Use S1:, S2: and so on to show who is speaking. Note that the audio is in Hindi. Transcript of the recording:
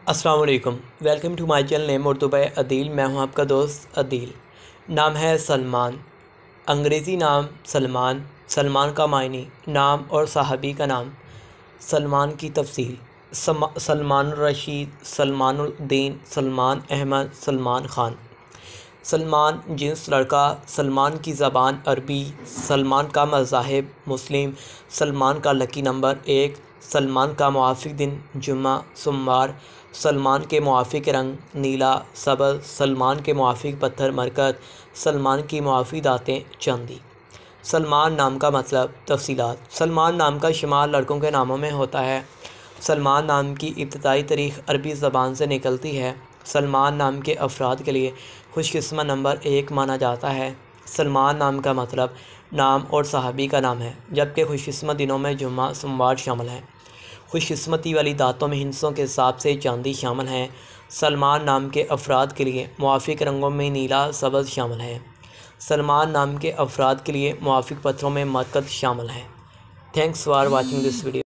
S1: अस्सलाम वालेकुम। Welcome to my channel name Urdu by Adeel. मैं हूं आपका दोस्त अदील। नाम है सलमान। अंग्रेज़ी नाम सलमान। सलमान का मायने नाम और साहबी का नाम। सलमान की तफसील सलमान रशीद, सलमानुद्दीन, सलमान अहमद, सलमान ख़ान। सलमान जिन्स लड़का। सलमान की ज़बान अरबी। सलमान का मज़ाहिब मुस्लिम। सलमान का लकी नंबर 1। सलमान का मुआफ़िक दिन जुम्मा सोमवार। सलमान के मुआफ़िक रंग नीला सब्ज़। सलमान के मुआफ़िक पत्थर मरकत। सलमान की मुआफ़िक दातें चांदी। सलमान नाम का मतलब तफसीलात। सलमान नाम का शुमार लड़कों के नामों में होता है। सलमान नाम की इब्तदाई तारीख़ अरबी ज़बान से निकलती है। सलमान नाम के अफराद के लिए खुशकिस्मत नंबर 1 माना जाता है। सलमान नाम का मतलब नाम और साहबी का नाम है, जबकि खुशकिस्मत दिनों में जुम्मा सोमवार शामिल हैं। खुशकिस्मती वाली दातों में हिंसों के हिसाब से चांदी शामिल हैं। सलमान नाम के अफराद के लिए मुआफ़िक रंगों में नीला सब्ज़ शामिल है। सलमान नाम के अफराद के लिए मुआफ़िक पत्थरों में मरकत शामिल है। Thanks for watching this video.